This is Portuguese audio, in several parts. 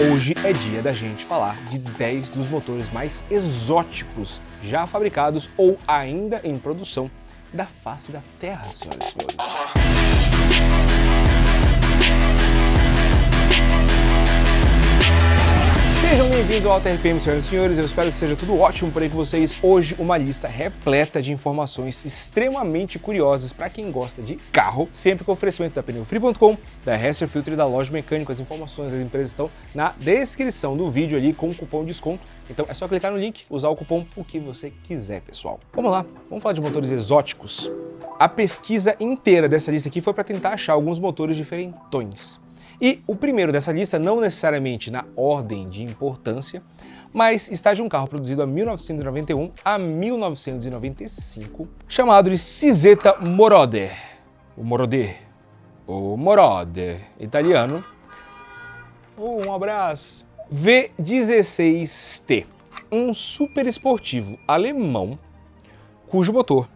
Hoje é dia da gente falar de 10 dos motores mais exóticos já fabricados ou ainda em produção da face da Terra, senhoras e senhores. Sejam bem-vindos ao Auto RPM, senhoras e senhores, eu espero que seja tudo ótimo por aí com vocês. Hoje uma lista repleta de informações extremamente curiosas para quem gosta de carro, sempre com oferecimento da PneuFree.com, da Hester Filter e da Loja Mecânico. As informações das empresas estão na descrição do vídeo ali com o cupom de desconto, então é só clicar no link, usar o cupom o que você quiser, pessoal. Vamos lá, vamos falar de motores exóticos. A pesquisa inteira dessa lista aqui foi para tentar achar alguns motores diferentões. E o primeiro dessa lista, não necessariamente na ordem de importância, mas está de um carro produzido a 1991 a 1995, chamado de Cizeta Moroder. O Moroder italiano. Um abraço. V16T, um super esportivo alemão, cujo motor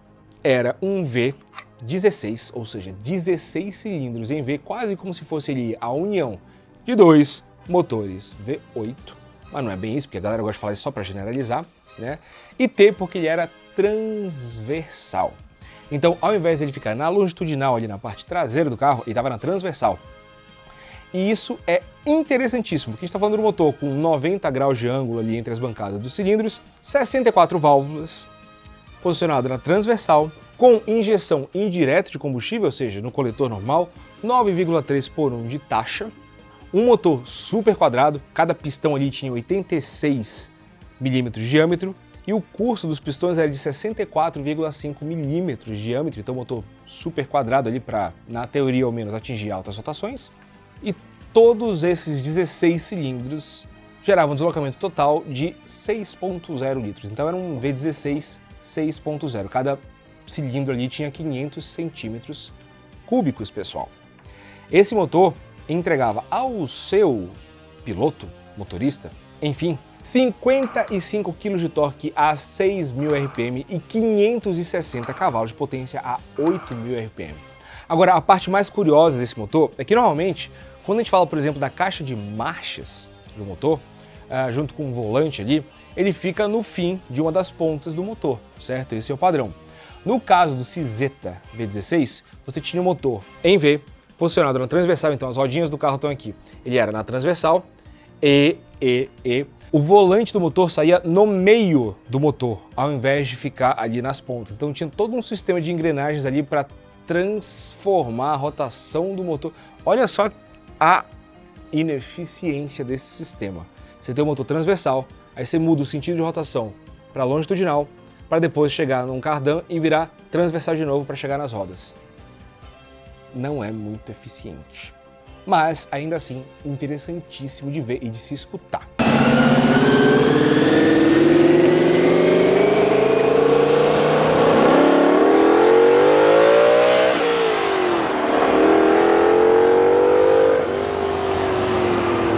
era um V16, ou seja, 16 cilindros em V, quase como se fosse ali a união de dois motores V8, mas não é bem isso, porque a galera gosta de falar isso só para generalizar, né? E T porque ele era transversal. Então, ao invés de ele ficar na longitudinal ali na parte traseira do carro, ele estava na transversal. E isso é interessantíssimo, porque a gente está falando de um motor com 90 graus de ângulo ali entre as bancadas dos cilindros, 64 válvulas, posicionado na transversal, com injeção indireta de combustível, ou seja, no coletor normal, 9,3 por 1 de taxa, um motor super quadrado, cada pistão ali tinha 86 milímetros de diâmetro, e o curso dos pistões era de 64,5 milímetros de diâmetro, então motor super quadrado ali para, na teoria ao menos, atingir altas rotações, e todos esses 16 cilindros geravam um deslocamento total de 6,0 litros, então era um V16 6,0, cada cilindro ali tinha 500 centímetros cúbicos, pessoal. Esse motor entregava ao seu piloto, motorista, enfim, 55 kg de torque a 6.000 RPM e 560 cavalos de potência a 8.000 RPM. Agora, a parte mais curiosa desse motor é que normalmente, quando a gente fala, por exemplo, da caixa de marchas do motor, junto com o volante ali, ele fica no fim de uma das pontas do motor, certo? Esse é o padrão. No caso do Cizeta V16, você tinha o motor em V, posicionado na transversal, então as rodinhas do carro estão aqui. Ele era na transversal, O volante do motor saía no meio do motor, ao invés de ficar ali nas pontas. Então tinha todo um sistema de engrenagens ali para transformar a rotação do motor. Olha só a ineficiência desse sistema. Você tem o motor transversal, aí você muda o sentido de rotação para longitudinal, para depois chegar num cardan e virar transversal de novo para chegar nas rodas. Não é muito eficiente, mas ainda assim interessantíssimo de ver e de se escutar.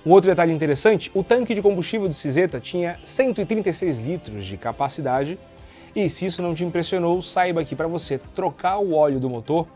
Um outro detalhe interessante, o tanque de combustível do Cizeta tinha 136 litros de capacidade. E se isso não te impressionou, saiba que para você trocar o óleo do motor,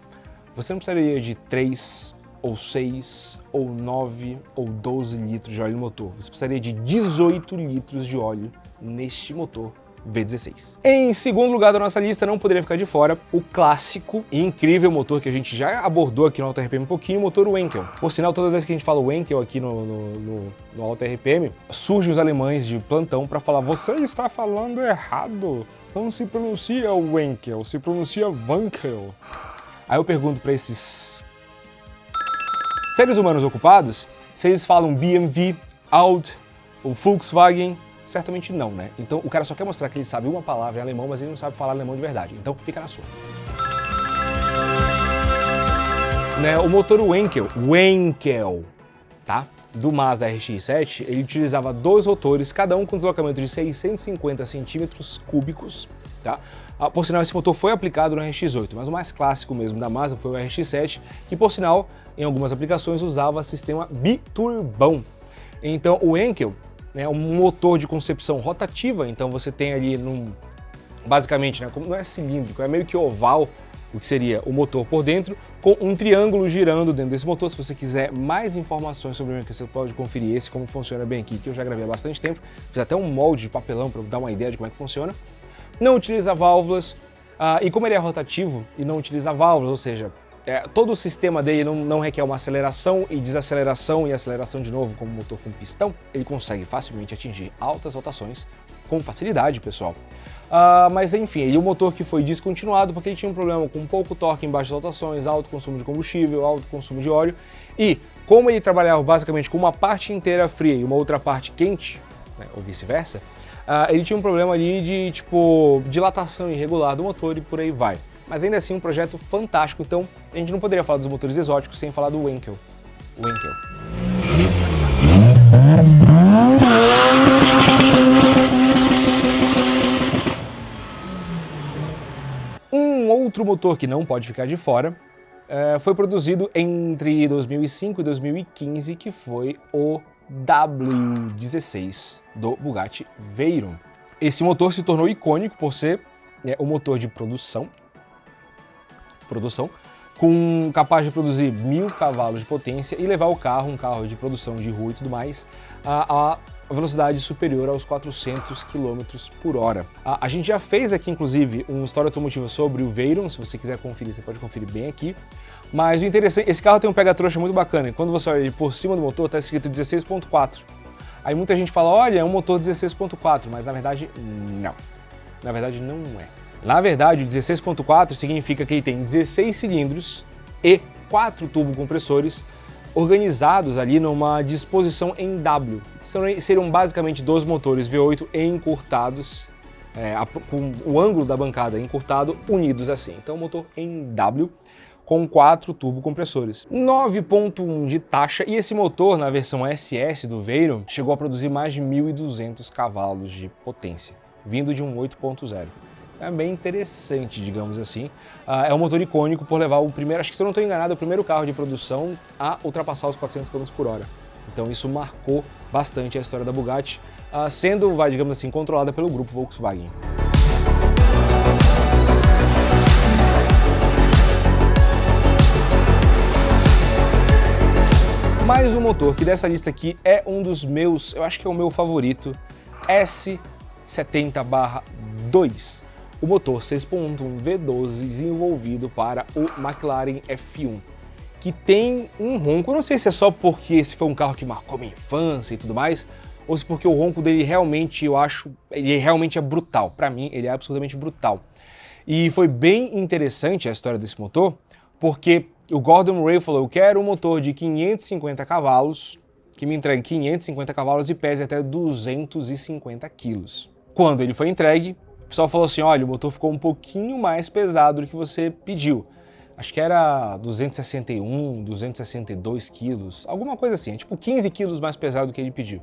você não precisaria de 3, ou 6, ou 9, ou 12 litros de óleo no motor. Você precisaria de 18 litros de óleo neste motor V16. Em segundo lugar da nossa lista, não poderia ficar de fora o clássico e incrível motor que a gente já abordou aqui no Auto RPM um pouquinho, o motor Wankel. Por sinal, toda vez que a gente fala Wankel aqui no Auto RPM, surgem os alemães de plantão para falar: você está falando errado, não se pronuncia Wankel, se pronuncia Wankel. Aí eu pergunto para esses seres humanos ocupados se eles falam BMW, Audi ou Volkswagen. Certamente não, né? Então o cara só quer mostrar que ele sabe uma palavra em alemão, mas ele não sabe falar alemão de verdade. Então fica na sua. Né, o motor Wankel, tá? Do Mazda RX-7, ele utilizava dois rotores, cada um com deslocamento de 650 centímetros cúbicos, tá? Por sinal, esse motor foi aplicado no RX-8, mas o mais clássico mesmo da Mazda foi o RX-7, que por sinal, em algumas aplicações, usava sistema biturbão. Então o Wankel é um motor de concepção rotativa, então você tem ali basicamente, né, como não é cilíndrico, é meio que oval, o que seria o motor por dentro, com um triângulo girando dentro desse motor. Se você quiser mais informações sobre o que você pode conferir esse, como funciona bem aqui, que eu já gravei há bastante tempo, fiz até um molde de papelão para dar uma ideia de como é que funciona. Não utiliza válvulas, e como ele é rotativo e não utiliza válvulas, ou seja, todo o sistema dele não requer uma aceleração e desaceleração e aceleração de novo, como motor com pistão, ele consegue facilmente atingir altas rotações com facilidade, pessoal. Mas enfim, ele é um motor que foi descontinuado porque ele tinha um problema com pouco torque em baixas rotações, alto consumo de combustível, alto consumo de óleo, e como ele trabalhava basicamente com uma parte inteira fria e uma outra parte quente, né, ou vice-versa, ele tinha um problema ali de tipo dilatação irregular do motor e por aí vai. Mas ainda assim um projeto fantástico, então a gente não poderia falar dos motores exóticos sem falar do Wankel. Um outro motor que não pode ficar de fora foi produzido entre 2005 e 2015, que foi o W16 do Bugatti Veyron. Esse motor se tornou icônico por ser um motor de produção, capaz de produzir 1000 cavalos de potência e levar o carro, um carro de produção de rua e tudo mais, a velocidade superior aos 400 km por hora. A gente já fez aqui, inclusive, uma história automotiva sobre o Veyron. Se você quiser conferir, você pode conferir bem aqui. Mas o interessante, esse carro tem um pega-trouxa muito bacana, e quando você olha ele por cima do motor, está escrito 16.4. Aí muita gente fala, olha, é um motor 16.4, mas na verdade, não. Na verdade, não é. Na verdade, o 16.4 significa que ele tem 16 cilindros e 4 turbocompressores organizados ali numa disposição em W. Seriam basicamente 2 motores V8 encurtados, com o ângulo da bancada encurtado, unidos assim. Então, motor em W com 4 turbocompressores. 9.1 de taxa, e esse motor, na versão SS do Veyron, chegou a produzir mais de 1.200 cavalos de potência, vindo de um 8.0. É bem interessante, digamos assim. É um motor icônico por levar o primeiro, acho que se eu não estou enganado, é o primeiro carro de produção a ultrapassar os 400 km por hora. Então isso marcou bastante a história da Bugatti, sendo, digamos assim, controlada pelo grupo Volkswagen. Mais um motor que dessa lista aqui é um dos meus, eu acho que é o meu favorito, S70/2. O motor 6.1 V12 desenvolvido para o McLaren F1, que tem um ronco, eu não sei se é só porque esse foi um carro que marcou minha infância e tudo mais, ou se porque o ronco dele realmente, eu acho, ele realmente é brutal. Para mim, ele é absolutamente brutal. E foi bem interessante a história desse motor, porque o Gordon Ray falou, eu quero um motor de 550 cavalos, que me entregue 550 cavalos e pese até 250 quilos. Quando ele foi entregue, o pessoal falou assim, olha, o motor ficou um pouquinho mais pesado do que você pediu. Acho que era 261, 262 quilos, alguma coisa assim, tipo 15 quilos mais pesado do que ele pediu.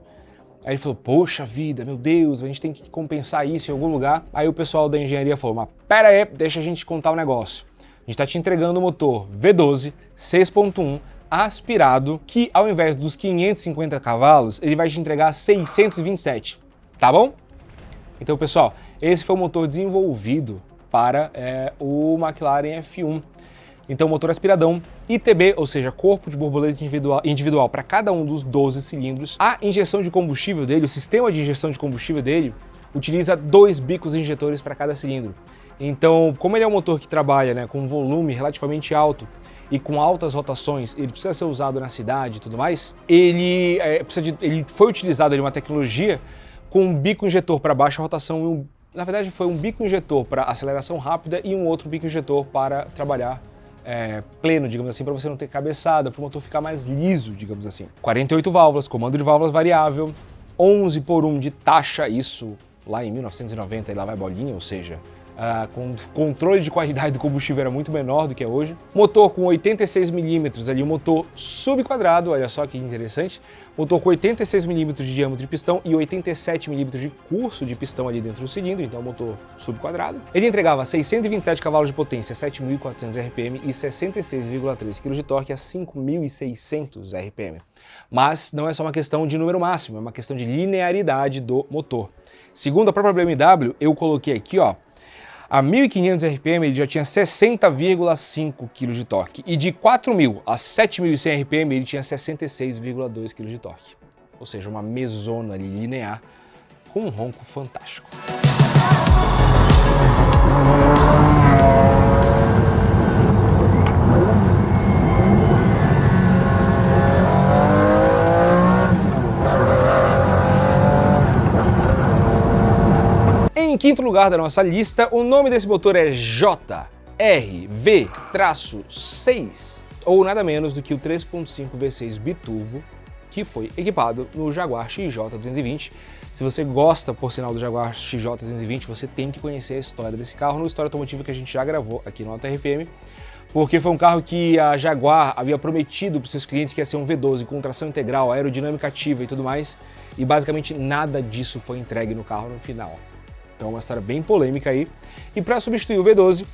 Aí ele falou, poxa vida, meu Deus, a gente tem que compensar isso em algum lugar. Aí o pessoal da engenharia falou, mas pera aí, deixa a gente contar o negócio. A gente está te entregando um motor V12 6.1 aspirado, que ao invés dos 550 cavalos, ele vai te entregar 627, tá bom? Então, pessoal, esse foi o motor desenvolvido para o McLaren F1. Então, motor aspiradão, ITB, ou seja, corpo de borboleta individual para cada um dos 12 cilindros. A injeção de combustível dele, o sistema de injeção de combustível dele, utiliza 2 bicos injetores para cada cilindro. Então, como ele é um motor que trabalha com um volume relativamente alto e com altas rotações, ele precisa ser usado na cidade e tudo mais, ele foi utilizado ali uma tecnologia com um bico injetor para baixa rotação, na verdade foi um bico injetor para aceleração rápida e um outro bico injetor para trabalhar pleno, digamos assim, para você não ter cabeçada, para o motor ficar mais liso, digamos assim. 48 válvulas, comando de válvulas variável, 11/1 de taxa, isso lá em 1990 e lá vai bolinha, ou seja, com controle de qualidade do combustível era muito menor do que é hoje. Motor com 86 milímetros ali, um motor subquadrado, olha só que interessante. Motor com 86 milímetros de diâmetro de pistão e 87 milímetros de curso de pistão ali dentro do cilindro, então motor subquadrado. Ele entregava 627 cavalos de potência, 7.400 RPM e 66,3 kg de torque a 5.600 RPM. Mas não é só uma questão de número máximo, é uma questão de linearidade do motor. Segundo a própria BMW, eu coloquei aqui, ó, A 1.500 RPM ele já tinha 60,5 kg de torque, e de 4.000 a 7.100 RPM ele tinha 66,2 kg de torque. Ou seja, uma mesona ali linear com um ronco fantástico. Em quinto lugar da nossa lista, o nome desse motor é JRV-6, ou nada menos do que o 3.5 V6 biturbo, que foi equipado no Jaguar XJ220. Se você gosta, por sinal, do Jaguar XJ220, você tem que conhecer a história desse carro, no História Automotiva que a gente já gravou aqui no Auto RPM, porque foi um carro que a Jaguar havia prometido para os seus clientes que ia ser um V12 com tração integral, aerodinâmica ativa e tudo mais, e basicamente nada disso foi entregue no carro no final. Então, uma história bem polêmica aí. E para substituir o V12,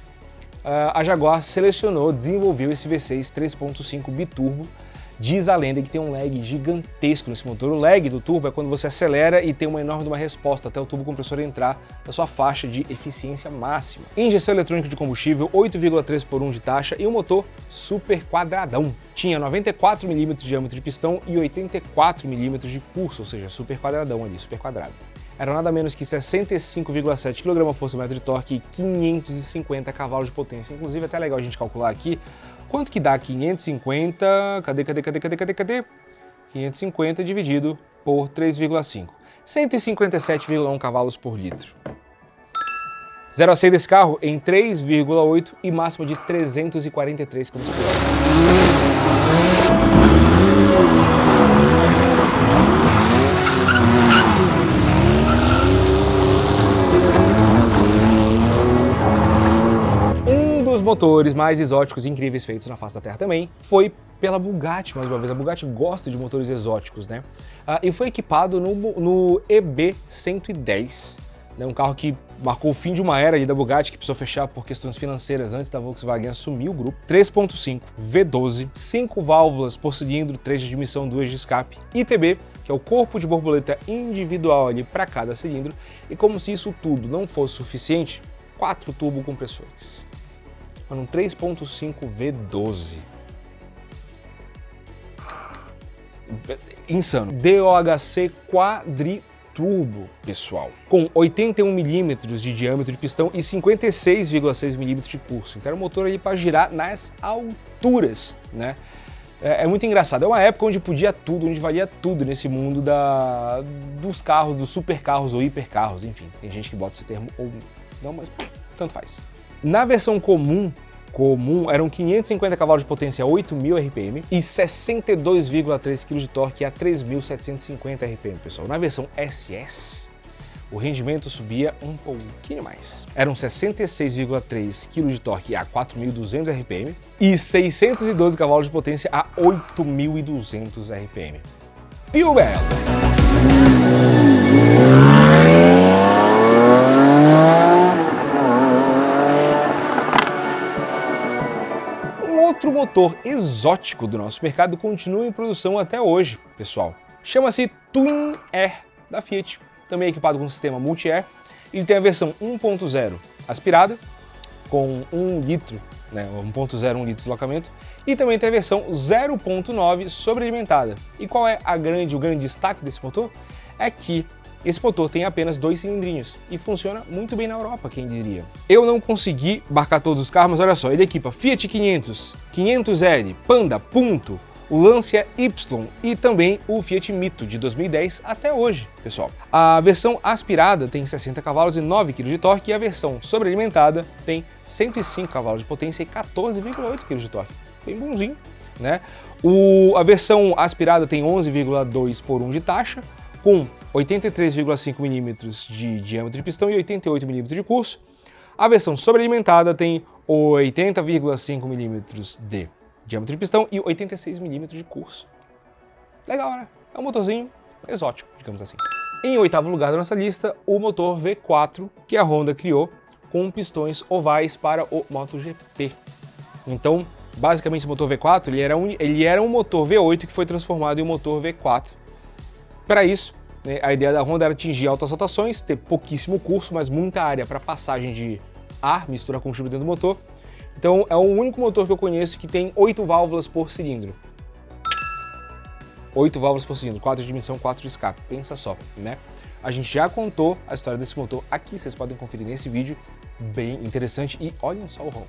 a Jaguar desenvolveu esse V6 3.5 biturbo. Diz a lenda que tem um lag gigantesco nesse motor. O lag do turbo é quando você acelera e tem uma enorme resposta até o turbo compressor entrar na sua faixa de eficiência máxima. Injeção eletrônica de combustível, 8,3 por 1 de taxa e um motor super quadradão. Tinha 94 mm de diâmetro de pistão e 84 mm de curso, ou seja, super quadradão ali, super quadrado. Era nada menos que 65,7 kgfm de torque e 550 cavalos de potência. Inclusive, é até legal a gente calcular aqui quanto que dá 550, cadê? 550 dividido por 3,5. 157,1 cavalos por litro. 0 a 100 desse carro em 3,8 e máxima de 343 km por hora. Motores mais exóticos e incríveis feitos na face da Terra também foi pela Bugatti, mais uma vez. A Bugatti gosta de motores exóticos, né? E foi equipado no EB110, né? Um carro que marcou o fim de uma era ali da Bugatti, que precisou fechar por questões financeiras antes da Volkswagen assumir o grupo. 3.5 V12, 5 válvulas por cilindro, 3 de admissão, 2 de escape, ITB, que é o corpo de borboleta individual ali para cada cilindro, e como se isso tudo não fosse suficiente, 4 turbocompressores. Um 3.5 V12. Insano. DOHC quadriturbo, pessoal. Com 81 mm de diâmetro de pistão e 56,6 mm de curso. Então era um motor ali para girar nas alturas, né? É muito engraçado. É uma época onde podia tudo, onde valia tudo nesse mundo dos carros, dos supercarros ou hipercarros, enfim. Tem gente que bota esse termo ou não, mas tanto faz. Na versão comum eram 550 cavalos de potência a 8.000 RPM e 62,3 kg de torque a 3.750 RPM, pessoal. Na versão SS, o rendimento subia um pouquinho mais. Eram 66,3 kg de torque a 4.200 RPM e 612 cavalos de potência a 8.200 RPM. Pio Belo! Outro motor exótico do nosso mercado continua em produção até hoje, pessoal. Chama-se Twin Air da Fiat, também equipado com um sistema multi-air. Ele tem a versão 1.0 aspirada, com 1 litro, né, 1.0, 1 litro de deslocamento, e também tem a versão 0.9 sobrealimentada. E qual é o grande destaque desse motor? É que esse motor tem apenas 2 cilindrinhos e funciona muito bem na Europa, quem diria. Eu não consegui marcar todos os carros, mas olha só, ele equipa Fiat 500, 500L, Panda, Punto, o Lancia Y e também o Fiat Mito de 2010 até hoje, pessoal. A versão aspirada tem 60 cavalos e 9 kg de torque e a versão sobrealimentada tem 105 cavalos de potência e 14,8 kg de torque. Bem bonzinho, né? A versão aspirada tem 11,2 por 1 de taxa, com 83,5 mm de diâmetro de pistão e 88 mm de curso. A versão sobrealimentada tem 80,5 mm de diâmetro de pistão e 86 mm de curso. Legal, né? É um motorzinho exótico, digamos assim. Em oitavo lugar da nossa lista, o motor V4, que a Honda criou com pistões ovais para o MotoGP. Então, basicamente, o motor V4 ele era um motor V8 que foi transformado em um motor V4. Para isso, a ideia da Honda era atingir altas rotações, ter pouquíssimo curso, mas muita área para passagem de ar, misturar combustível dentro do motor. Então é o único motor que eu conheço que tem 8 válvulas por cilindro. 8 válvulas por cilindro, 4 de admissão, 4 de escape. Pensa só, né? A gente já contou a história desse motor aqui, vocês podem conferir nesse vídeo, bem interessante. E olhem só o ronco.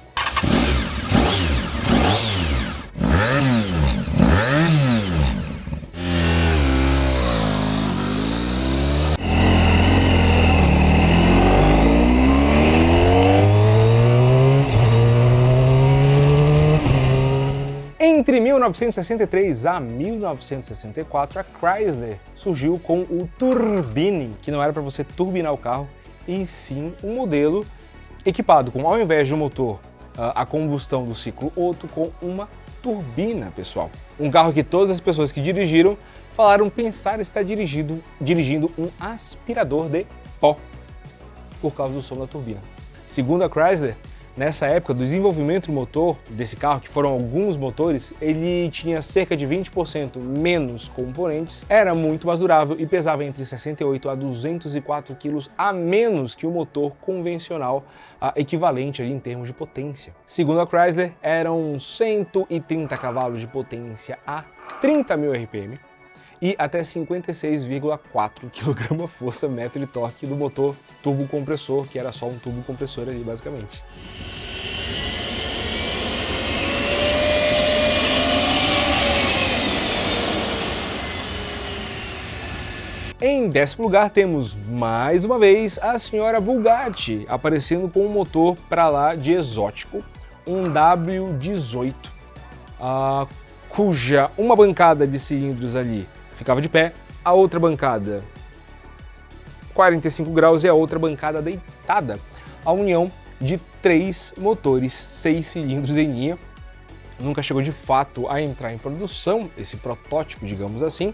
Entre 1963 a 1964, a Chrysler surgiu com o Turbine, que não era para você turbinar o carro, e sim um modelo equipado com, ao invés de um motor a combustão do ciclo Otto, com uma turbina, pessoal. Um carro que todas as pessoas que dirigiram falaram pensar estar dirigindo um aspirador de pó, por causa do som da turbina. Segundo a Chrysler, nessa época do desenvolvimento do motor desse carro, que foram alguns motores, ele tinha cerca de 20% menos componentes, era muito mais durável e pesava entre 68 a 204 quilos a menos que o motor convencional, equivalente ali em termos de potência. Segundo a Chrysler, eram 130 cavalos de potência a 30.000 RPM e até 56,4 kgfm de torque do motor turbocompressor, que era só um turbocompressor ali, basicamente. Em 10º lugar temos, mais uma vez, a senhora Bugatti, aparecendo com um motor para lá de exótico, um W18, cuja uma bancada de cilindros ali ficava de pé, a outra bancada 45 graus e a outra bancada deitada. A união de 3 motores 6 cilindros em linha. Nunca chegou de fato a entrar em produção, esse protótipo, digamos assim,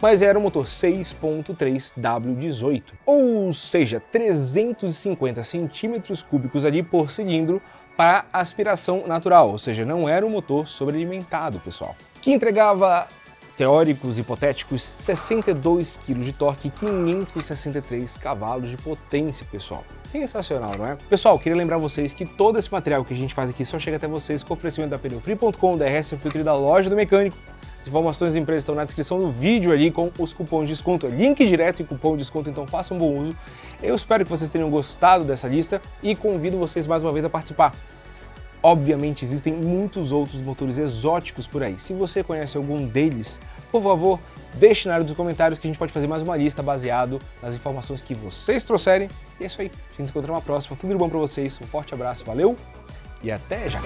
mas era um motor 6.3 W18, ou seja, 350 centímetros cúbicos ali por cilindro para aspiração natural, ou seja, não era um motor sobrealimentado, pessoal, que entregava teóricos hipotéticos 62 kg de torque e 563 cavalos de potência, pessoal. Sensacional, não é? Pessoal, queria lembrar vocês que todo esse material que a gente faz aqui só chega até vocês com oferecimento da pneufree.com, da RS Filtro e da loja do mecânico. As informações da empresa estão na descrição do vídeo ali com os cupons de desconto, link direto e cupom de desconto, então façam bom uso. Eu espero que vocês tenham gostado dessa lista e convido vocês mais uma vez a participar. Obviamente existem muitos outros motores exóticos por aí. Se você conhece algum deles, por favor, deixe na área dos comentários que a gente pode fazer mais uma lista baseado nas informações que vocês trouxerem. E é isso aí, a gente se encontra numa próxima. Tudo de bom pra vocês, um forte abraço, valeu e até já!